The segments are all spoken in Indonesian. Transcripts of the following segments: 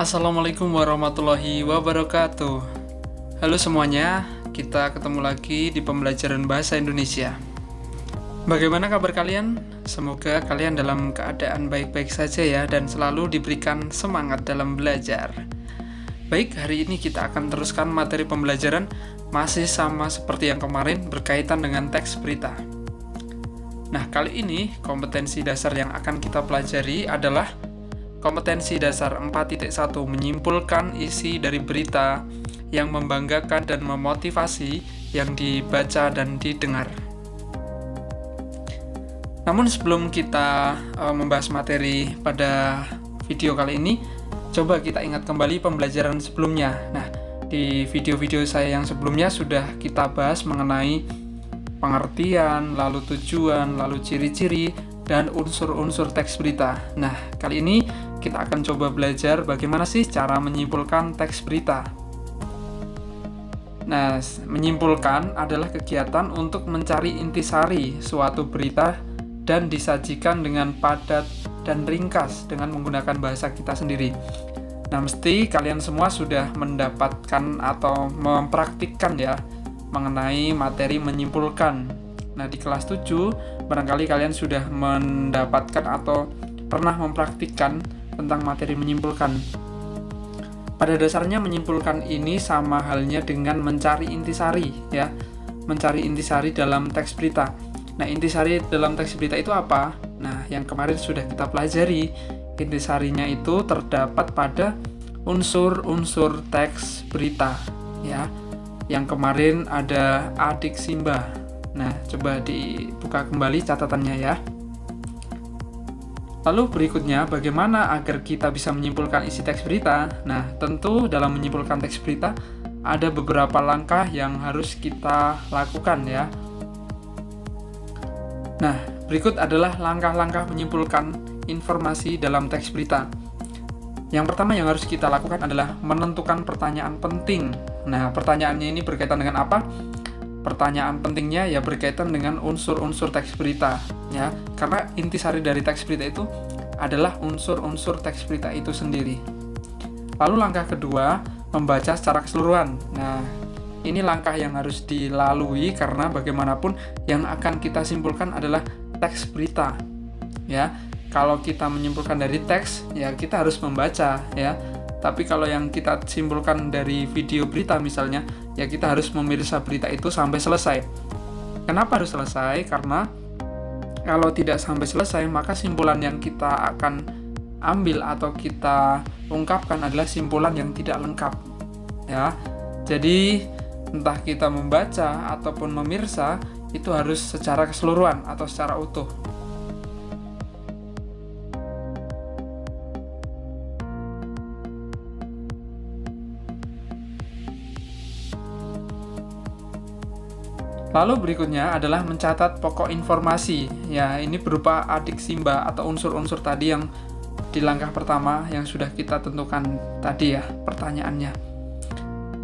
Assalamualaikum warahmatullahi wabarakatuh. Halo semuanya, kita ketemu lagi di pembelajaran bahasa Indonesia. Bagaimana kabar kalian? Semoga kalian dalam keadaan baik-baik saja ya, dan selalu diberikan semangat dalam belajar. Baik, hari ini kita akan teruskan materi pembelajaran masih sama seperti yang kemarin berkaitan dengan teks berita. Nah, kali ini kompetensi dasar yang akan kita pelajari adalah kompetensi dasar 4.1, menyimpulkan isi dari berita yang membanggakan dan memotivasi yang dibaca dan didengar. Namun sebelum kita membahas materi pada video kali ini, coba kita ingat kembali pembelajaran sebelumnya. Nah, di video-video saya yang sebelumnya sudah kita bahas mengenai pengertian, lalu tujuan, lalu ciri-ciri, dan unsur-unsur teks berita. Nah, kali ini kita akan coba belajar bagaimana sih cara menyimpulkan teks berita. Nah, menyimpulkan adalah kegiatan untuk mencari intisari suatu berita dan disajikan dengan padat dan ringkas dengan menggunakan bahasa kita sendiri. Nah, mesti kalian semua sudah mendapatkan atau mempraktikkan ya mengenai materi menyimpulkan. Nah, di kelas 7 barangkali kalian sudah mendapatkan atau pernah mempraktikkan tentang materi menyimpulkan. Pada dasarnya menyimpulkan ini sama halnya dengan mencari intisari ya. Mencari intisari dalam teks berita. Nah, intisari dalam teks berita itu apa? Nah, yang kemarin sudah kita pelajari, intisarinya itu terdapat pada unsur-unsur teks berita ya. Yang kemarin ada adik Simba. Nah, coba dibuka kembali catatannya ya. Lalu berikutnya, bagaimana agar kita bisa menyimpulkan isi teks berita? Nah, tentu dalam menyimpulkan teks berita ada beberapa langkah yang harus kita lakukan ya. Nah, berikut adalah langkah-langkah menyimpulkan informasi dalam teks berita. Yang pertama yang harus kita lakukan adalah menentukan pertanyaan penting. Nah, pertanyaannya ini berkaitan dengan apa? Pertanyaan pentingnya ya berkaitan dengan unsur-unsur teks berita ya, karena intisari dari teks berita itu adalah unsur-unsur teks berita itu sendiri. Lalu langkah kedua, membaca secara keseluruhan. Nah, ini langkah yang harus dilalui karena bagaimanapun yang akan kita simpulkan adalah teks berita ya. Kalau kita menyimpulkan dari teks ya kita harus membaca ya. Tapi kalau yang kita simpulkan dari video berita misalnya, ya kita harus memirsa berita itu sampai selesai. Kenapa harus selesai? Karena kalau tidak sampai selesai, maka simpulan yang kita akan ambil atau kita ungkapkan adalah simpulan yang tidak lengkap. Ya, jadi entah kita membaca ataupun memirsa, itu harus secara keseluruhan atau secara utuh. Lalu berikutnya adalah mencatat pokok informasi. Ya, ini berupa adik Simba atau unsur-unsur tadi yang di langkah pertama yang sudah kita tentukan tadi ya, pertanyaannya.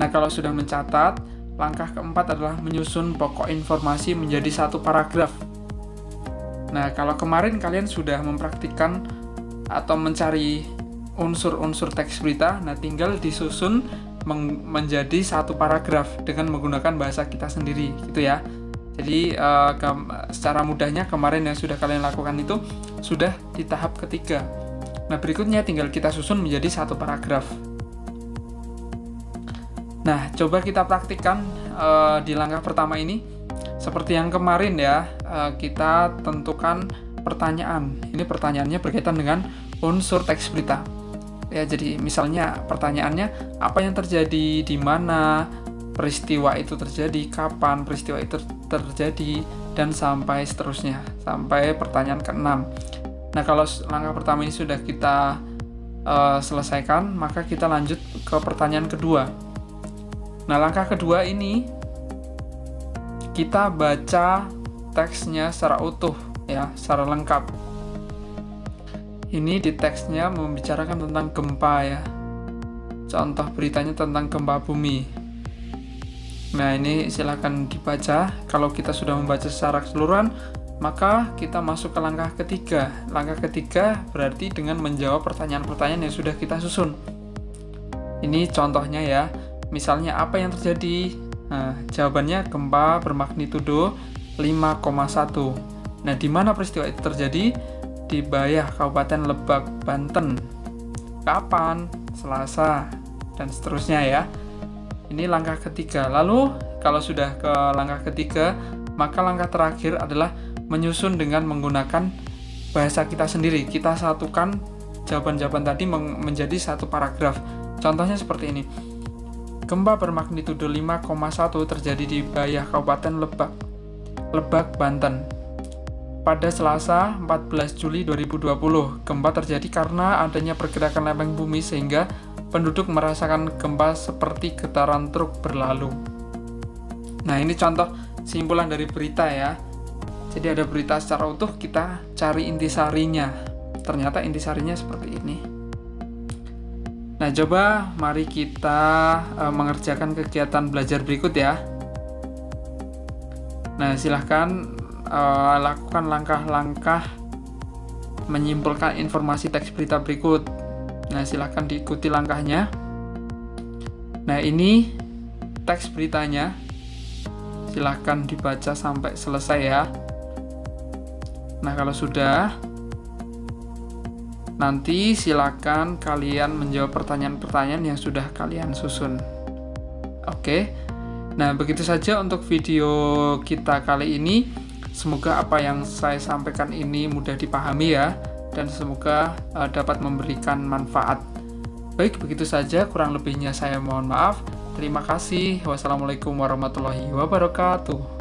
Nah, kalau sudah mencatat, langkah keempat adalah menyusun pokok informasi menjadi satu paragraf. Nah, kalau kemarin kalian sudah mempraktikkan atau mencari unsur-unsur teks berita, nah tinggal disusun menjadi satu paragraf dengan menggunakan bahasa kita sendiri gitu ya. Jadi secara mudahnya kemarin yang sudah kalian lakukan itu sudah di tahap ketiga. Nah, berikutnya tinggal kita susun menjadi satu paragraf. Nah, coba kita praktikkan di langkah pertama ini seperti yang kemarin ya. Kita tentukan pertanyaan. Ini pertanyaannya berkaitan dengan unsur teks berita. Ya, jadi misalnya pertanyaannya apa yang terjadi, di mana peristiwa itu terjadi, kapan peristiwa itu terjadi, dan sampai seterusnya, sampai pertanyaan ke-6. Nah, kalau langkah pertama ini sudah kita selesaikan, maka kita lanjut ke pertanyaan kedua. Nah, langkah kedua ini kita baca teksnya secara utuh ya, secara lengkap. Ini di teksnya membicarakan tentang gempa ya. Contoh beritanya tentang gempa bumi. Nah, ini silakan dibaca. Kalau kita sudah membaca secara keseluruhan, maka kita masuk ke langkah ketiga. Langkah ketiga berarti dengan menjawab pertanyaan-pertanyaan yang sudah kita susun. Ini contohnya ya. Misalnya apa yang terjadi? Nah, jawabannya gempa bermagnitudo 5,1. Nah, di mana peristiwa itu terjadi? Di Bayah, Kabupaten Lebak, Banten. Kapan? Selasa, dan seterusnya ya. Ini langkah ketiga. Lalu, kalau sudah ke langkah ketiga, maka langkah terakhir adalah menyusun dengan menggunakan bahasa kita sendiri. Kita satukan jawaban-jawaban tadi menjadi satu paragraf. Contohnya seperti ini. Gempa bermagnitudo 5,1 terjadi di Bayah, Kabupaten Lebak, Banten. Pada Selasa 14 Juli 2020, gempa terjadi karena adanya pergerakan lempeng bumi sehingga penduduk merasakan gempa seperti getaran truk berlalu. Nah, ini contoh simpulan dari berita ya. Jadi ada berita secara utuh, kita cari intisarinya. Ternyata intisarinya seperti ini. Nah, coba mari kita mengerjakan kegiatan belajar berikut ya. Nah, silahkan lakukan langkah-langkah menyimpulkan informasi teks berita berikut. Nah, silahkan diikuti langkahnya. Nah, ini teks beritanya. Silahkan dibaca sampai selesai ya. Nah, kalau sudah, nanti silahkan kalian menjawab pertanyaan-pertanyaan yang sudah kalian susun. Oke. Nah, begitu saja untuk video kita kali ini. Semoga apa yang saya sampaikan ini mudah dipahami ya, dan semoga dapat memberikan manfaat. Baik, begitu saja, kurang lebihnya saya mohon maaf. Terima kasih. Wassalamualaikum warahmatullahi wabarakatuh.